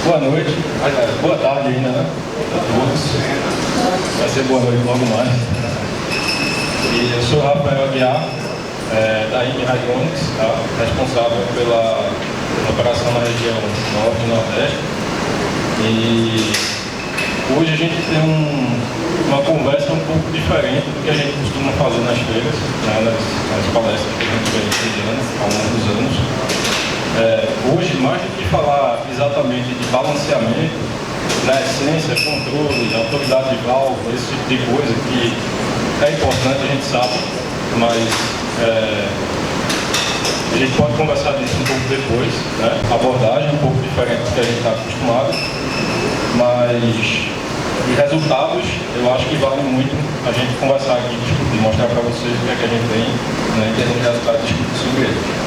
Boa noite, aliás, boa tarde ainda, né? A todos. Vai ser boa noite logo mais. E eu sou Rafael Aguiar, da IME Radionics, tá? Responsável pela operação na região Norte e Nordeste. E hoje a gente tem uma conversa um pouco diferente do que a gente costuma fazer nas feiras, né? nas palestras que a gente vem realizando ao longo dos anos. Hoje, mais do que falar exatamente de balanceamento, na essência, controle, autoridade de válvula, esse tipo de coisa que é importante, a gente sabe, mas a gente pode conversar disso um pouco depois, né? Abordagem um pouco diferente do que a gente está acostumado, mas de resultados, eu acho que vale muito a gente conversar aqui, discutir, mostrar para vocês o que é que a gente tem, né, em termos de resultados, discutir sobre ele.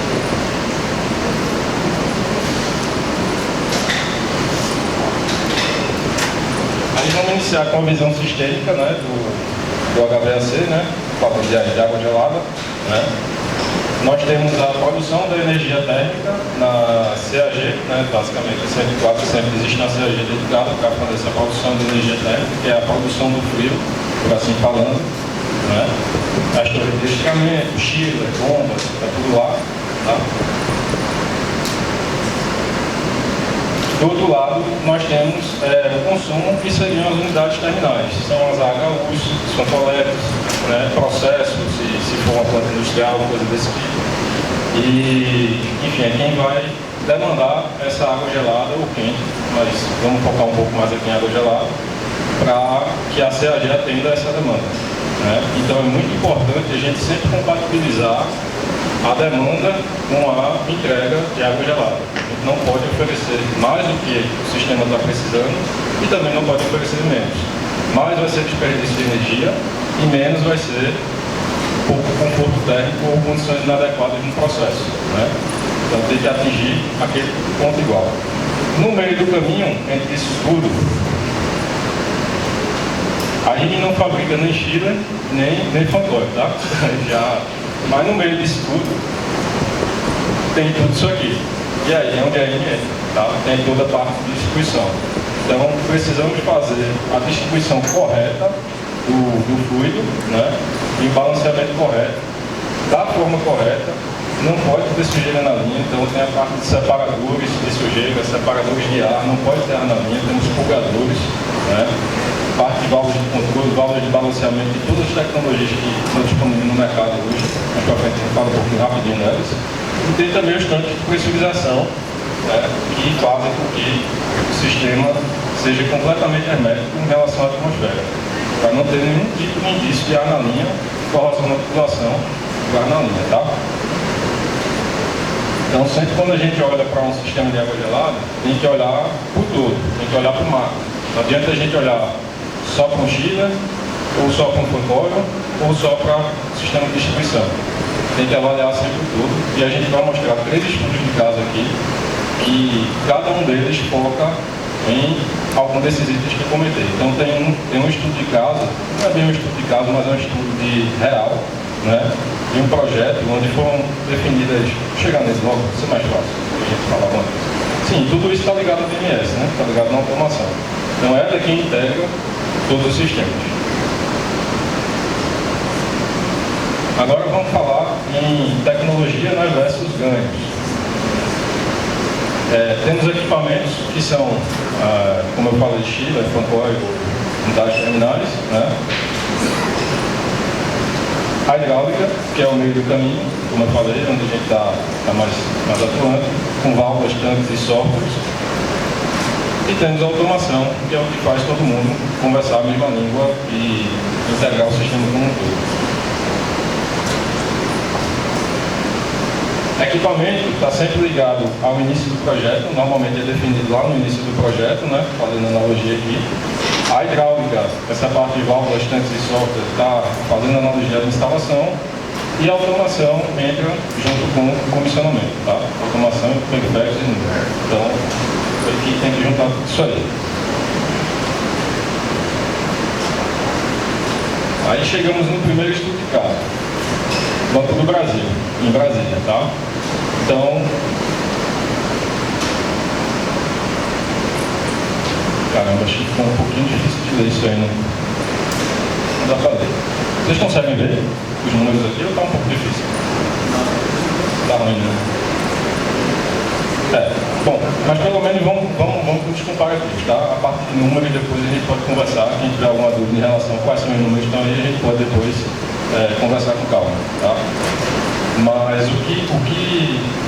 Aí vamos iniciar com a visão sistêmica, né, do HVAC, né, falando de água gelada, né. Nós temos a produção da energia térmica na CAG, né, basicamente a 104 sempre existe na CAG dedicada para fazer essa produção de energia térmica, que é a produção do frio, por assim falando, né. As torres de esfriamento, chiller, bombas, está tudo lá, tá. Do outro lado, nós temos o consumo, que seriam as unidades terminais. São as HUs, são coletas, né, processos, se for uma planta industrial, coisa desse tipo. E, enfim, é quem vai demandar essa água gelada ou quente, mas vamos focar um pouco mais aqui em água gelada, para que a CAG atenda essa demanda, né? Então é muito importante a gente sempre compatibilizar a demanda com a entrega de água gelada. A gente não pode oferecer mais do que o sistema está precisando e também não pode oferecer menos. Mais vai ser desperdício de energia e menos vai ser pouco conforto térmico ou condições inadequadas no processo, né? Então tem que atingir aquele ponto igual. No meio do caminho, entre isso tudo, a gente não fabrica nem chiller, nem fantóio, tá? Mas no meio disso tudo, tem tudo isso aqui. E aí é onde a gente entra, tá? Tem toda a parte de distribuição. Então, precisamos fazer a distribuição correta do fluido, né? E o balanceamento correto, da forma correta. Não pode ter sujeira na linha, então tem a parte de separadores de sujeira, separadores de ar, não pode ter ar na linha, temos purgadores, né? Parte de válvulas de controle, válvulas de balanceamento e todas as tecnologias que estão disponíveis no mercado hoje. Mais para frente a gente fala um pouquinho rapidinho nelas. E tem também os tanques de pressurização, né, que fazem com que o sistema seja completamente hermético em relação à atmosfera, para não ter nenhum tipo de indício de ar na linha, corrosão na tubulação, do ar na linha, tá? Então, sempre quando a gente olha para um sistema de água gelada, tem que olhar por todo, tem que olhar para o macro. Não adianta a gente olhar só para um chiller, ou só para um fantório, ou só para o sistema de distribuição. Tem que avaliar sempre tudo, e a gente vai mostrar 3 estudos de caso aqui, que cada um deles foca em algum desses itens que eu comentei. Então tem um estudo de caso, não é bem um estudo de caso, mas é um estudo de real, né, de um projeto onde foram definidas, vou chegar nesse logo, vai ser mais fácil, a gente falar antes. Sim, tudo isso está ligado ao DMS, né, está ligado na automação. Então ela é quem integra todos os sistemas. Agora vamos falar em tecnologia, né, versus ganhos. Temos equipamentos que são, como eu falei, chiller, fantóio, unidades terminais, né? A hidráulica, que é o meio do caminho, como eu falei, onde a gente está mais atuante, com válvulas, tanques e softwares. E temos a automação, que é o que faz todo mundo conversar a mesma língua e integrar o sistema como um todo. Equipamento está sempre ligado ao início do projeto, normalmente é definido lá no início do projeto, né? Fazendo analogia aqui. A hidráulica, essa parte de válvulas, tanques e software, está fazendo analogia da instalação. E a automação entra junto com o comissionamento, tá? Automação, periféricos e números. Então, aqui tem que juntar tudo isso aí. Aí chegamos no primeiro estudo de caso. Banco do Brasil, em Brasília, tá? Então, Caramba, acho que ficou um pouquinho difícil de ler isso aí, não dá pra ler. Vocês conseguem ver os números aqui ou tá um pouco difícil? Tá ruim, né? Bom, mas pelo menos vamos com os comparativos, tá? A parte de números, depois a gente pode conversar. Quem tiver alguma dúvida em relação a quais são os números que estão aí, a gente pode depois conversar com calma, tá? Mas o que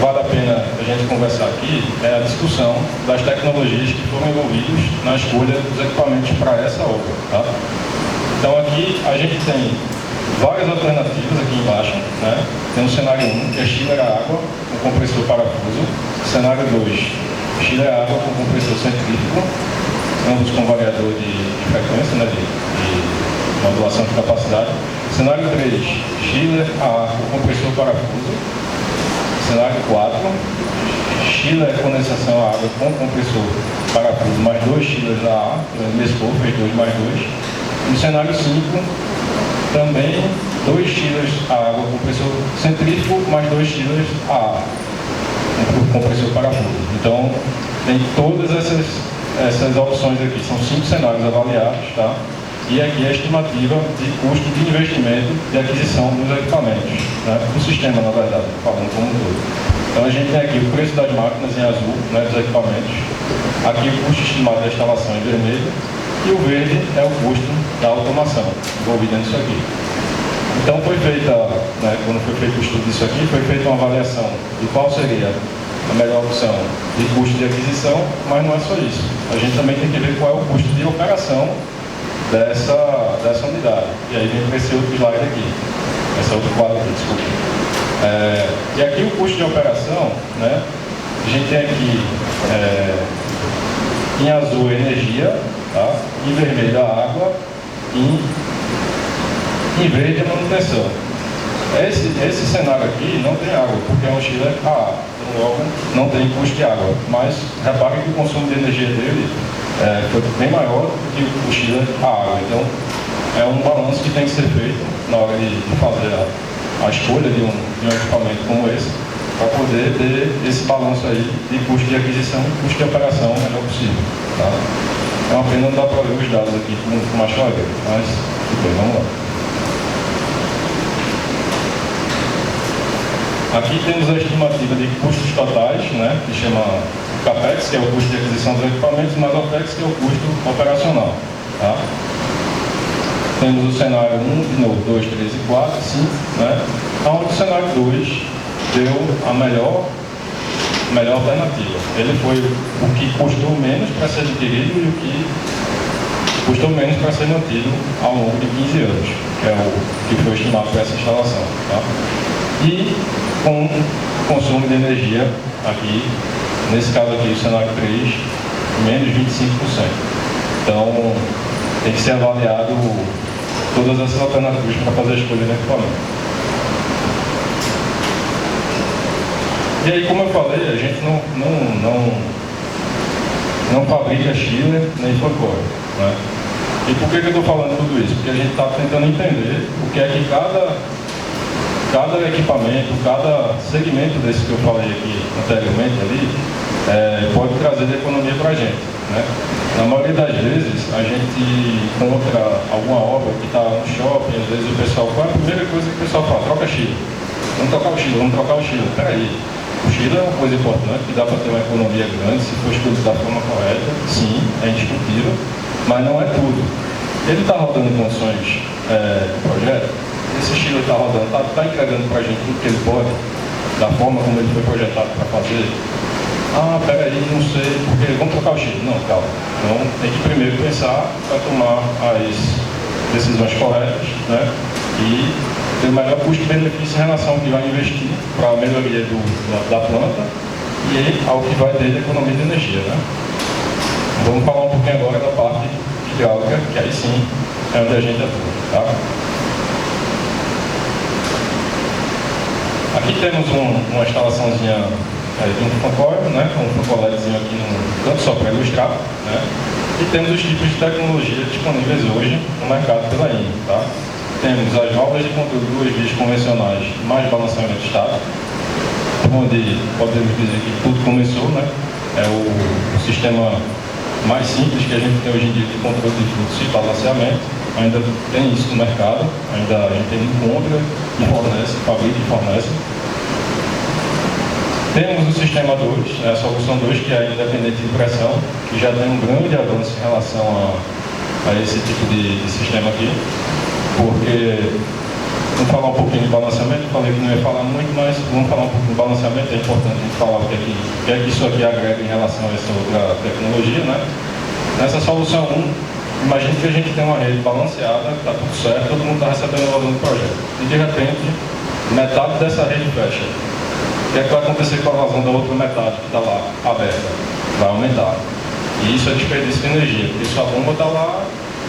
vale a pena a gente conversar aqui é a discussão das tecnologias que foram envolvidas na escolha dos equipamentos para essa obra, tá? Então aqui a gente tem várias alternativas aqui embaixo, né? Tem o cenário 1, que é chiller a água com compressor parafuso. Cenário 2, chiller a água com compressor centrífugo, ambos com variador de frequência, né? de modulação de capacidade. Cenário 3, chiller a ar com compressor parafuso. Cenário 4, chiller condensação a água com compressor parafuso, mais 2 chillers a ar, mesclou, fez 2 mais 2. No cenário 5, também 2 chillers a água com compressor centrífugo, mais 2 chillers a ar, compressor parafuso. Então, tem todas essas opções aqui. São 5 cenários avaliados, tá? E aqui a estimativa de custo de investimento de aquisição dos equipamentos, né? Do sistema, na verdade, falando como um todo. Então, a gente tem aqui o preço das máquinas em azul, né, dos equipamentos. Aqui o custo estimado da instalação em vermelho. E o verde é o custo da automação envolvida nisso aqui. Então foi feita, né, quando foi feito o estudo disso aqui, foi feita uma avaliação de qual seria a melhor opção de custo de aquisição, mas não é só isso. A gente também tem que ver qual é o custo de operação dessa unidade. E aí vem para esse outro slide aqui, essa outra quadra aqui, desculpa. E aqui o custo de operação, né, a gente tem aqui em azul a energia, tá? Em vermelho a água e em verde a manutenção. Esse cenário aqui não tem água, porque é um chiller a ar, então logo não tem custo de água. Mas reparem que o consumo de energia dele foi bem maior do que o chiller a água. Então é um balanço que tem que ser feito na hora de fazer a escolha de um equipamento como esse, para poder ter esse balanço aí de custo de aquisição e custo de operação o melhor possível, tá? É uma pena não dar para ver os dados aqui com mais clareza, mas tudo bem, vamos lá. Aqui temos a estimativa de custos totais, né, que chama CAPEX, que é o custo de aquisição dos equipamentos, mais OPEX, que é o custo operacional, tá? Temos o cenário 1, de novo, 2, 3 e 4, 5, né? Onde o cenário 2 deu a melhor alternativa. Ele foi o que custou menos para ser adquirido e o que custou menos para ser mantido ao longo de 15 anos, que é o que foi estimado para essa instalação, tá? E com consumo de energia, aqui, nesse caso aqui, o cenário 3, menos 25%. Então, tem que ser avaliado todas essas alternativas para fazer a escolha do equipamento. E aí, como eu falei, a gente não fabrica chiller nem fancore, né? E por que eu estou falando tudo isso? Porque a gente está tentando entender o que é que cada equipamento, cada segmento desse que eu falei aqui anteriormente ali, pode trazer de economia para a gente, né? Na maioria das vezes, a gente encontra alguma obra que está no shopping, às vezes o pessoal, qual é a primeira coisa que o pessoal fala? Troca chiller. Vamos trocar o chiller. Peraí. O chiller é uma coisa importante, que dá para ter uma economia grande, se for escolhido da forma correta, sim, é indiscutível, mas não é tudo. Ele está rodando em condições do projeto, esse chiller está rodando, está entregando para a gente tudo que ele pode, da forma como ele foi projetado para fazer. Ah, peraí, não sei, porque vamos trocar o chiller. Não, calma. Então tem que primeiro pensar para tomar as decisões corretas, né? E ter o melhor custo-benefício em relação ao que vai investir para a melhoria da planta e ao que vai ter de economia de energia, né? Vamos falar um pouquinho agora da parte hidráulica, que aí sim é onde a gente atua, tá? Aqui temos uma instalaçãozinha de um fancore, né? Um fancorezinho aqui no canto só para ilustrar, né? E temos os tipos de tecnologia disponíveis hoje no mercado pela INE, tá? Temos as válvulas de controle de 2 vias convencionais mais balanceamento estático, onde podemos dizer que tudo começou, né? É o sistema mais simples que a gente tem hoje em dia de controle de fluxo e balanceamento. Ainda tem isso no mercado, ainda a gente encontra e fornece, fabrica e fornece. Temos o sistema 2, a solução 2, que é independente de pressão, que já tem um grande avanço em relação a esse tipo de sistema aqui, porque vamos falar um pouquinho de balanceamento. Falei que não ia falar muito, mas vamos falar um pouquinho de balanceamento. É importante a gente falar o que é que isso aqui agrega em relação a essa outra tecnologia, né? Nessa solução 1, imagine que a gente tem uma rede balanceada, está tudo certo, todo mundo está recebendo a vazão do projeto. E de repente, metade dessa rede fecha. O que é que vai acontecer com a vazão da outra metade que está lá aberta? Vai aumentar. E isso é desperdício de energia, porque se a bomba está lá,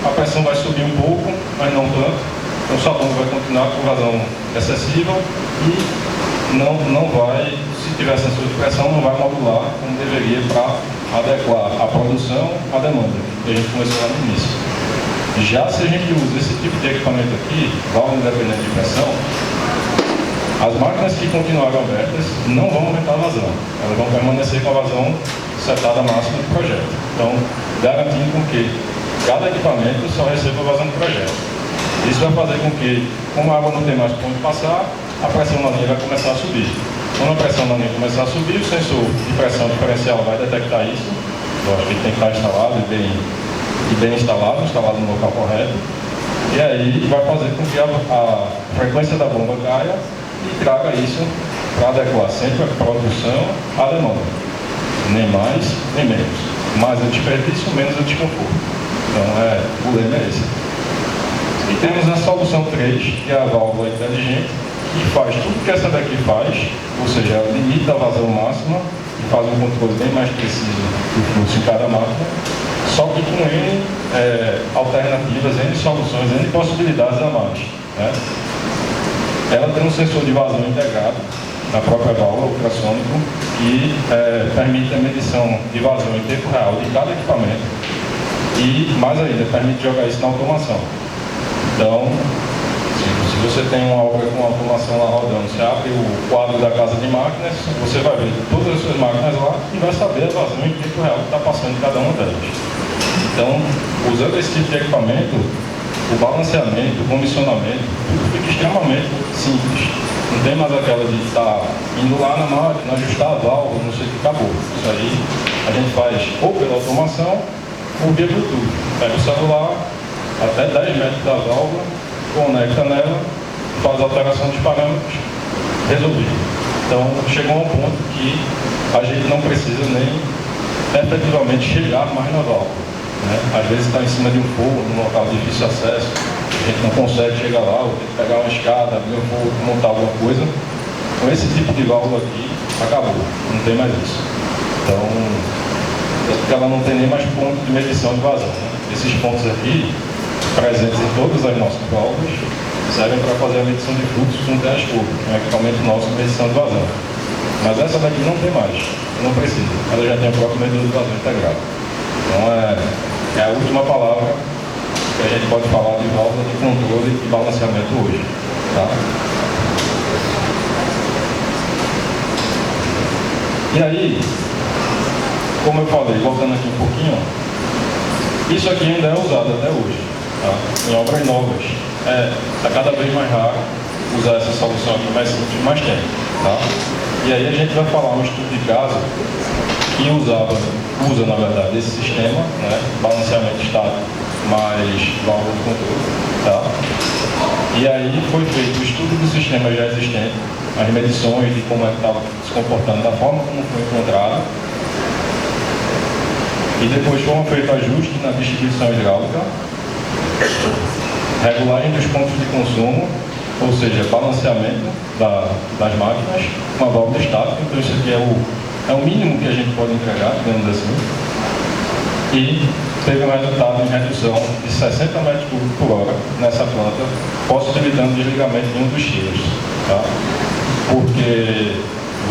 a pressão vai subir um pouco, mas não tanto. Então, sua bomba vai continuar com vazão excessiva e não vai, se tiver sensor de pressão, não vai modular como deveria para adequar a produção à demanda, que a gente começou lá no início. Já se a gente usa esse tipo de equipamento aqui, válvula independente de pressão, as máquinas que continuaram abertas não vão aumentar a vazão, elas vão permanecer com a vazão setada máxima do projeto. Então, garantindo com que cada equipamento só receba a vazão do projeto. Isso vai fazer com que, como a água não tem mais por onde passar, a pressão na linha vai começar a subir. Quando a pressão na linha começar a subir, o sensor de pressão diferencial vai detectar isso. Lógico que ele tem que estar instalado e bem instalado no local correto. E aí vai fazer com que a frequência da bomba caia e traga isso para adequar sempre a produção à demanda. Nem mais, nem menos. Mais o desperdício, menos o desconforto. Então, o lema é esse. E temos a solução 3, que é a válvula inteligente, que faz tudo que essa daqui faz, ou seja, ela limita a vazão máxima e faz um controle bem mais preciso do fluxo em cada máquina, só que com N alternativas, N soluções, N possibilidades a mais. Né? Ela tem um sensor de vazão integrado na própria válvula ultrassônico, que permite a medição de vazão em tempo real de cada equipamento e, mais ainda, permite jogar isso na automação. Então, se você tem uma obra com automação lá rodando, você abre o quadro da casa de máquinas, você vai ver todas as suas máquinas lá e vai saber a vazão em tempo real que está passando em cada uma delas. Então, usando esse tipo de equipamento, o balanceamento, o comissionamento, tudo fica extremamente simples. Não tem mais aquela de estar indo lá na máquina, ajustar a válvula, não sei o que, acabou. Isso aí a gente faz ou pela automação ou via Bluetooth. Pega o celular, até 10 metros da válvula, conecta nela, faz a alteração dos parâmetros, resolvido. Então, chegou a um ponto que a gente não precisa nem efetivamente chegar mais na válvula. Né? Às vezes está em cima de um forno, num local de difícil acesso, a gente não consegue chegar lá, ou tem que pegar uma escada, abrir um forno, montar alguma coisa. Com esse tipo de válvula aqui, acabou, não tem mais isso. Então, ela não tem nem mais ponto de medição de vazão. Né? Esses pontos aqui, presentes em todas as nossas válvulas, servem para fazer a medição de fluxo com telescópio, que é um equipamento nosso de medição de vazão. Mas essa daqui não tem mais, não precisa. Ela já tem o próprio medidor de vazão integrado. Então é a última palavra que a gente pode falar de válvula de controle e balanceamento hoje. Tá? E aí, como eu falei, voltando aqui um pouquinho, isso aqui ainda é usado até hoje. Tá? Em obras novas, está cada vez mais raro usar essa solução aqui mais simples, mais tempo. Tá? E aí a gente vai falar um estudo de caso que usa na verdade esse sistema, né? Balanceamento estático mais válvula de controle. Tá? E aí foi feito o estudo do sistema já existente, as medições de como é que estava se comportando, da forma como foi encontrado. E depois foram feitos ajustes na distribuição hidráulica, regulagem dos pontos de consumo, ou seja, balanceamento das máquinas, uma válvula estática. Então isso aqui é o mínimo que a gente pode entregar, digamos assim. E teve um resultado em redução de 60 metros cúbicos por hora nessa planta, possibilitando o desligamento de um dos chillers. Tá? Porque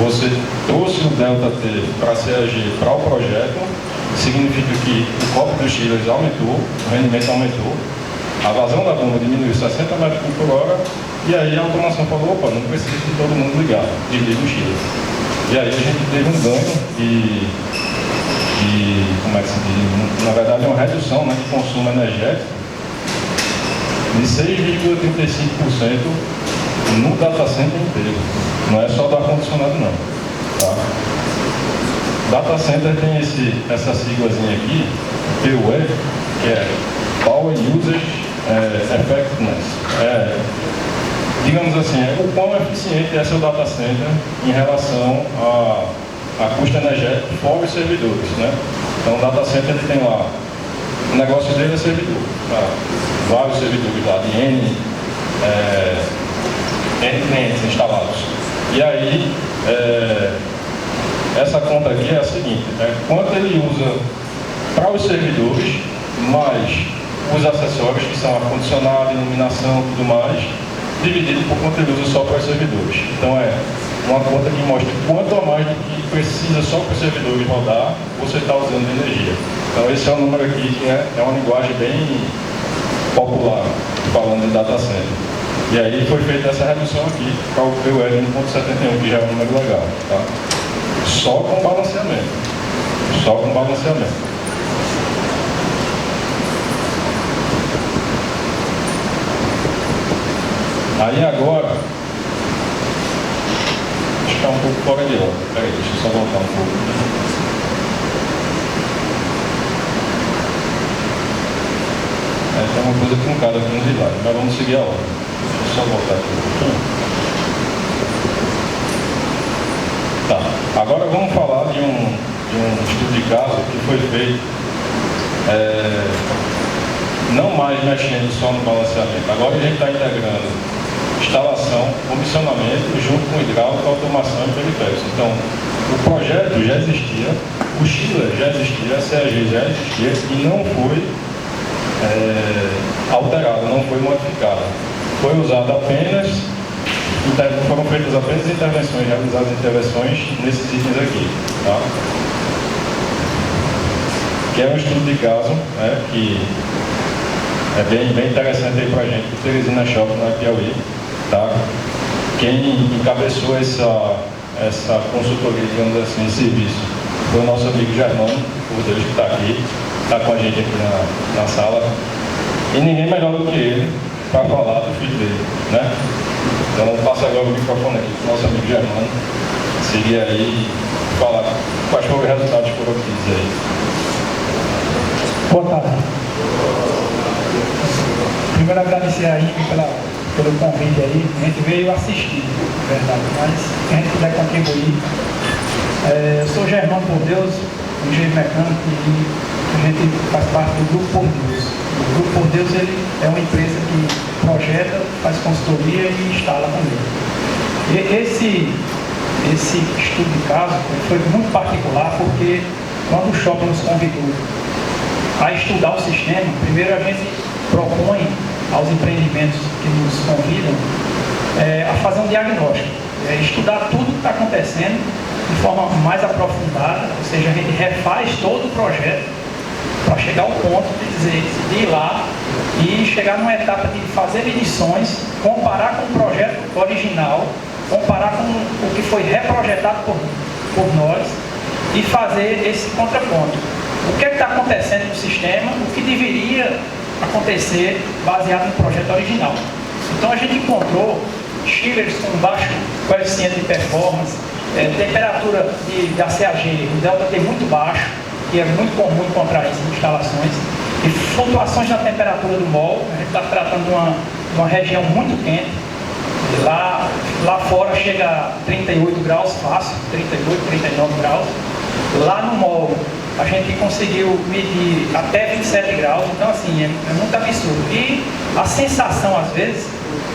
você trouxe o ΔT para CAG para o projeto, significa que o copo dos chillers aumentou, o rendimento aumentou, a vazão da bomba diminuiu 60 metros por hora, e aí a automação falou, opa, não precisa de todo mundo ligar, desliga o chiller. E aí a gente teve um ganho como é que se diz? Na verdade, é uma redução, né, de consumo energético de 6,35% no data center inteiro. Não é só do ar-condicionado, não. Tá? Data center tem essa siglazinha aqui, PUE, que é Power Usage Effectiveness. Digamos assim, o quão eficiente é seu data center em relação a custo energético fora os servidores, né? Então, o data center ele tem lá, o negócio dele é servidor, tá? Vários servidores lá de N clientes instalados. E aí, essa conta aqui é a seguinte, quanto ele usa para os servidores, mais os acessórios, que são ar-condicionado, iluminação, tudo mais, dividido por quanto ele usa só para os servidores. Então é uma conta que mostra quanto a mais do que precisa só para os servidores rodar, você está usando de energia. Então esse é o número aqui, que é uma linguagem bem popular, falando de data center. E aí foi feita essa redução aqui, para o PUE 1.71, que já é um número legal. Tá? Só com balanceamento. Só com balanceamento. Aí agora, acho que está um pouco fora de ordem. Peraí, deixa eu só voltar um pouco. Tem uma coisa truncada aqui nos slides, mas vamos seguir a ordem. Deixa eu só voltar aqui um pouquinho. Tá, agora vamos falar de um estudo de caso que foi feito não mais mexendo só no balanceamento. Agora a gente está integrando instalação, comissionamento, junto com hidráulica, automação e periféricos. Então, o projeto já existia, o chiller já existia, a CAG já existia e não foi alterado, não foi modificado. Foi usado apenas, foram feitas apenas intervenções, realizadas intervenções nesses itens aqui. Tá? Que é um estudo de caso, né, que é bem interessante aí para a gente, o Teresina Shopping, na Piauí. Tá? Quem encabeçou essa consultoria, digamos assim, de serviço, foi o nosso amigo Germano, o Deus que está aqui, está com a gente aqui na sala. E ninguém melhor do que ele para falar do filho dele, né? Então, passo agora o microfone aqui para o nosso amigo Germano, seguir aí e falar quais foram os resultados que foram obtidos aí. Boa tarde. Primeiro, agradecer aí pelo convite aí. A gente veio assistir, na verdade, mas se a gente puder contribuir. Eu sou Germano por Deus, engenheiro mecânico, e a gente faz parte do Grupo Por Deus. O Grupo Por Deus ele é uma empresa que projeta, faz consultoria e instala também. E esse estudo de caso foi muito particular porque quando o shopping nos convidou a estudar o sistema, primeiro a gente propõe aos empreendimentos que nos convidam a fazer um diagnóstico, estudar tudo o que está acontecendo de forma mais aprofundada, ou seja, a gente refaz todo o projeto para chegar ao ponto de ir lá e chegar numa etapa de fazer medições, comparar com o projeto original, comparar com o que foi reprojetado por nós e fazer esse contraponto. O que está acontecendo no sistema, o que deveria acontecer baseado no projeto original. Então a gente encontrou chillers com baixo coeficiente de performance, temperatura da CAG, o delta T muito baixo, que é muito comum encontrar isso em instalações, e flutuações na temperatura do mol. A gente está tratando de uma região muito quente, lá fora chega a 38 graus fácil, 38, 39 graus. Lá no mol a gente conseguiu medir até 27 graus, então assim, é muito absurdo. E a sensação às vezes,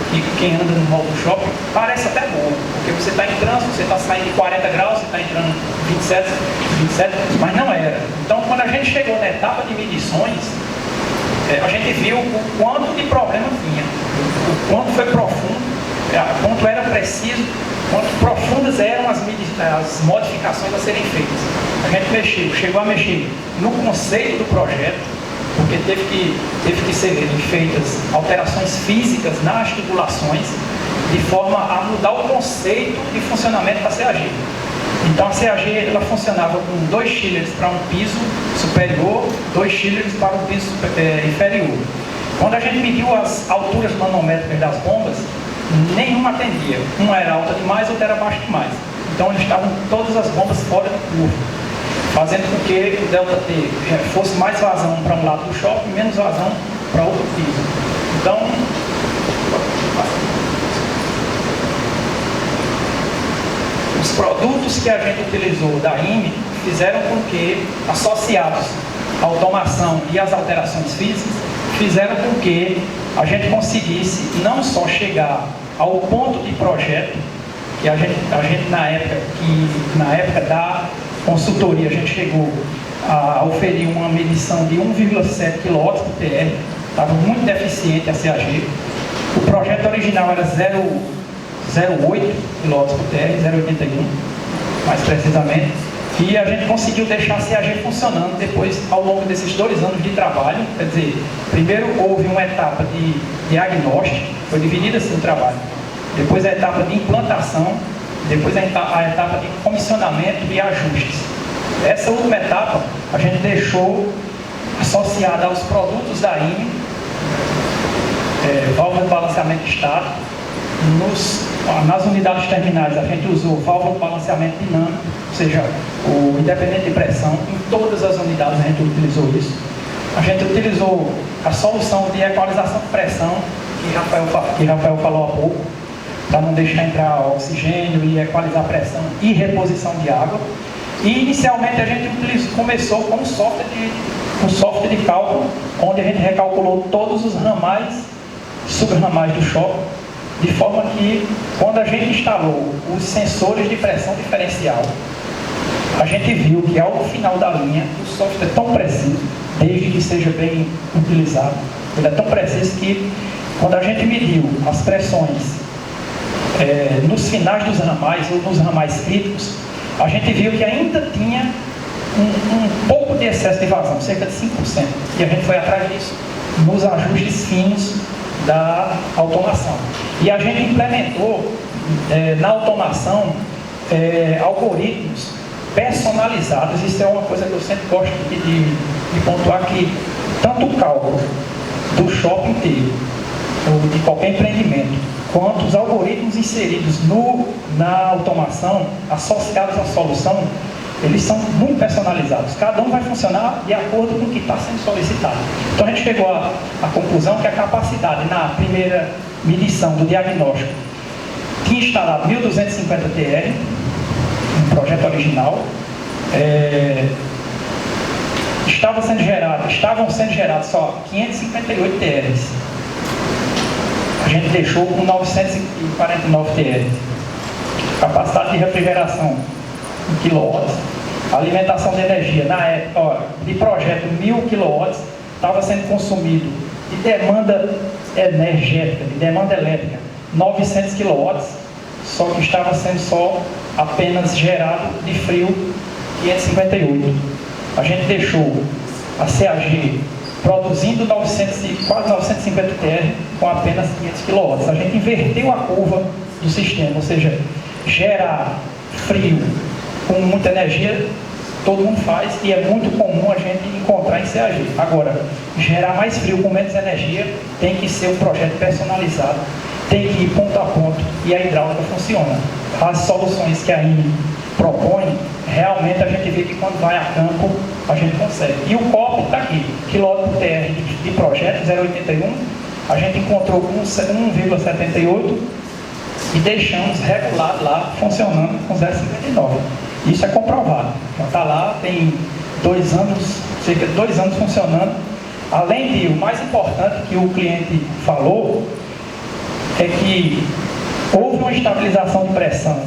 que quem anda no mall do shopping, parece até boa, porque você está em trânsito, você está saindo de 40 graus, você está entrando 27, mas não era. Então quando a gente chegou na etapa de medições, a gente viu o quanto de problema tinha, o quanto foi profundo, quanto era preciso, quanto profundas eram as modificações a serem feitas. A gente chegou a mexer no conceito do projeto, porque teve que ser feitas alterações físicas nas tubulações, de forma a mudar o conceito de funcionamento da CAG. Então a CAG ela funcionava com 2 chillers para um piso superior, 2 chillers para um piso inferior. Quando a gente mediu as alturas manométricas das bombas, nenhuma atendia. Uma era alta demais, outra era baixa demais. Então eles estavam todas as bombas fora do curvo, fazendo com que o delta T fosse mais vazão para um lado do shopping e menos vazão para outro piso. Então, os produtos que a gente utilizou da IME fizeram com que, associados à automação e às alterações físicas, fizeram com que a gente conseguisse não só chegar ao ponto de projeto, que a gente na época da consultoria, a gente chegou a oferir uma medição de 1,7 kW por TR, estava muito deficiente a CAG. O projeto original era 0,8 kW por TR, 0,81 mais precisamente, e a gente conseguiu deixar a CAG funcionando depois, ao longo desses 2 anos de trabalho. Quer dizer, primeiro houve uma etapa de diagnóstico, foi dividida assim o trabalho, depois a etapa de implantação, depois a etapa de comissionamento e ajustes. Essa última etapa a gente deixou associada aos produtos da IME, válvula de balanceamento estático. Nas unidades terminais a gente usou válvula de balanceamento dinâmico, ou seja, o independente de pressão. Em todas as unidades a gente utilizou isso. A gente utilizou a solução de equalização de pressão, que Rafael falou há pouco, para não deixar entrar oxigênio e equalizar a pressão e reposição de água. E inicialmente a gente começou com um software de cálculo, onde a gente recalculou todos os ramais, subramais do shopping, de forma que, quando a gente instalou os sensores de pressão diferencial, a gente viu que ao final da linha, o software é tão preciso, desde que seja bem utilizado, ele é tão preciso que, quando a gente mediu as pressões nos finais dos ramais, ou nos ramais críticos, a gente viu que ainda tinha um pouco de excesso de vazão, cerca de 5%. E a gente foi atrás disso nos ajustes finos da automação. E a gente implementou na automação algoritmos personalizados. Isso é uma coisa que eu sempre gosto de pontuar, que tanto o cálculo do shopping inteiro, ou de qualquer empreendimento, quanto os algoritmos inseridos na automação, associados à solução, eles são muito personalizados. Cada um vai funcionar de acordo com o que está sendo solicitado. Então a gente chegou à conclusão que a capacidade na primeira medição do diagnóstico tinha instalado 1.250 TR, no projeto original. Estavam sendo gerados só 558 TRs. A gente deixou com 949 TR. Capacidade de refrigeração em quilowatts. A alimentação de energia, na época, de projeto 1.000 kW, estava sendo consumido de demanda energética, de demanda elétrica, 900 kW, só que estava sendo só apenas gerado de frio 558. A gente deixou a CAG produzindo quase 950 TR com apenas 500 kW. A gente inverteu a curva do sistema, ou seja, gerar frio com muita energia, todo mundo faz, e é muito comum a gente encontrar em CAG. Agora, gerar mais frio com menos energia tem que ser um projeto personalizado, tem que ir ponto a ponto, e a hidráulica funciona. As soluções que a IME propõe, realmente a gente vê que quando vai a campo, a gente consegue. E o COP está aqui, quilômetro por TR de projeto, 0,81, a gente encontrou com 1,78 e deixamos regulado lá, funcionando com 0,59. Isso é comprovado. Já está lá, tem 2 anos, cerca de 2 anos funcionando. Além de, o mais importante que o cliente falou, é que houve uma estabilização de pressão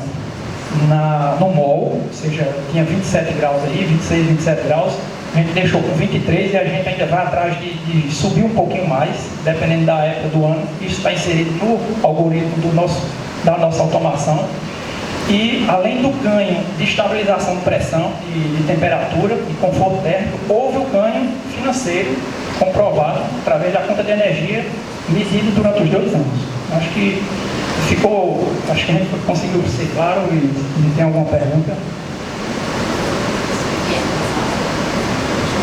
no mol, ou seja, tinha 27 graus aí, 26, 27 graus, a gente deixou com 23 e a gente ainda vai atrás de subir um pouquinho mais, dependendo da época do ano. Isso está inserido no algoritmo da nossa automação. E, além do ganho de estabilização de pressão, de temperatura e conforto térmico, houve o ganho financeiro comprovado através da conta de energia medida durante os 2 anos. Acho que a gente conseguiu ser claro. E tem alguma pergunta?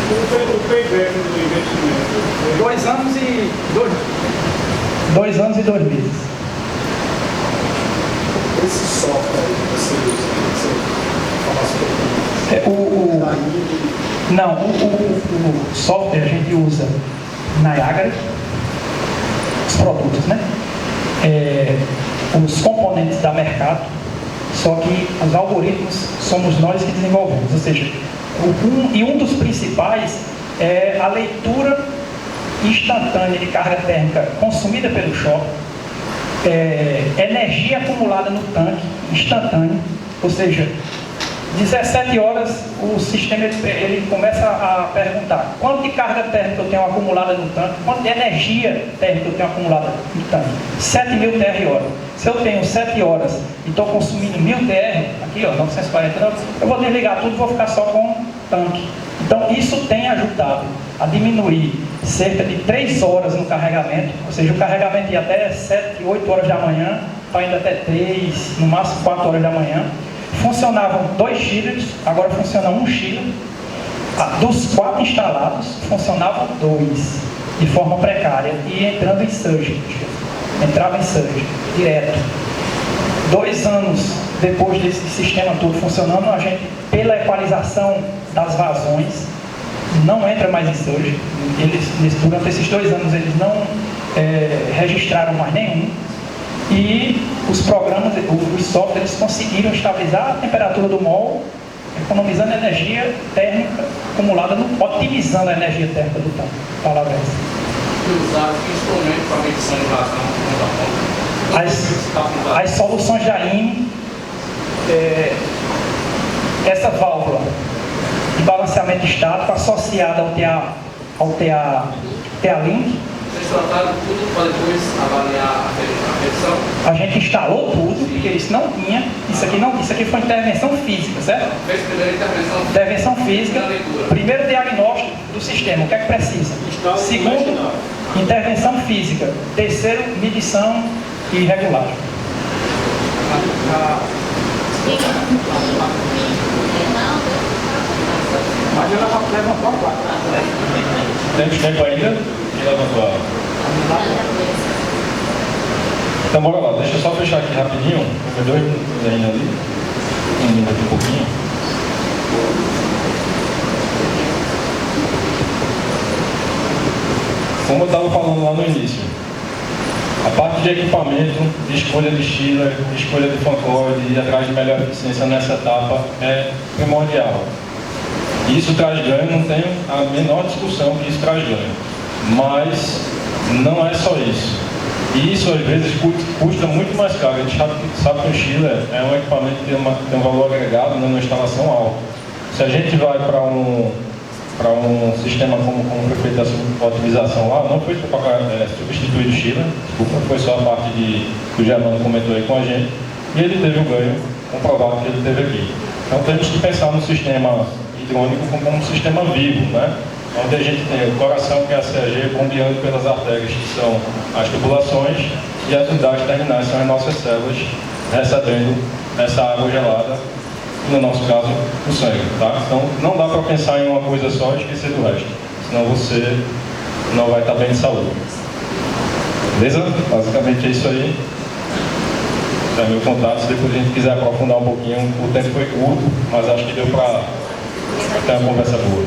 O payback do investimento? 2 anos e 2 meses. Esse software que você usa, você fala sobre Não, o software a gente usa Niagara, os produtos, né? Os componentes da mercado, só que os algoritmos somos nós que desenvolvemos, ou seja, um dos principais é a leitura instantânea de carga térmica consumida pelo choque, energia acumulada no tanque instantâneo, ou seja, 17 horas o sistema ele começa a perguntar quanto de carga térmica eu tenho acumulada no tanque, quanto de energia térmica eu tenho acumulada no tanque. 7.000 TR/hora. Se eu tenho 7 horas e estou consumindo 1.000 TR, aqui ó, 940, eu vou desligar tudo e vou ficar só com o tanque. Então isso tem ajudado a diminuir cerca de 3 horas no carregamento, ou seja, o carregamento ia até 7, 8 horas da manhã, está indo até 3, no máximo 4 horas da manhã. Funcionavam 2 chillers, agora funciona 1 chiller. Dos 4 instalados, funcionavam 2, de forma precária, e entrando em surge. Entrava em surge, direto. 2 anos depois desse sistema todo funcionando, a gente, pela equalização das vazões, não entra mais em surge. Durante esses 2 anos, eles não registraram mais nenhum. E os programas, os softwares conseguiram estabilizar a temperatura do mol, economizando energia térmica acumulada, otimizando a energia térmica do tanque. Palavra essa. Usar instrumento para medição de vazão. As soluções da IME, essa válvula de balanceamento estático associada ao TA-Link. Vocês trataram tudo para depois avaliar a medição? A gente instalou tudo, porque isso não tinha, isso aqui foi intervenção física, certo? Fez primeira intervenção física. Intervenção física, primeiro diagnóstico do sistema, o que é que precisa? Segundo, intervenção física. Terceiro, medição e regulagem. Mas ela levantou a placa. Temos tempo ainda? Levantou a... Então bora lá, deixa eu só fechar aqui rapidinho. Tem 2 minutos ainda ali. 1 minuto e pouquinho. Como eu estava falando lá no início, a parte de equipamento, de escolha de chiller, de escolha de fancoil, de ir atrás de melhor eficiência nessa etapa é primordial. Isso traz ganho, não tenho a menor discussão que isso traz ganho. Mas não é só isso. E isso às vezes custa muito mais caro. A gente sabe que o chiller é um equipamento que tem um valor agregado numa instalação alto. Se a gente vai para um sistema como foi feita a otimização lá, não foi para substituir o chiller, desculpa, foi só a parte que o Germano comentou aí com a gente, e ele teve o ganho comprovado que ele teve aqui. Então temos que pensar no sistema hidrônico como um sistema vivo, né? Onde a gente tem o coração, que é a CAG, bombeando pelas artérias, que são as tubulações, e as unidades terminais são as nossas células, recebendo essa água gelada, no nosso caso, o sangue, tá? Então, não dá para pensar em uma coisa só e esquecer do resto, senão você não vai estar bem de saúde. Beleza? Basicamente é isso aí. Esse é meu contato, se depois a gente quiser aprofundar um pouquinho, o tempo foi curto, mas acho que deu para ter uma conversa boa.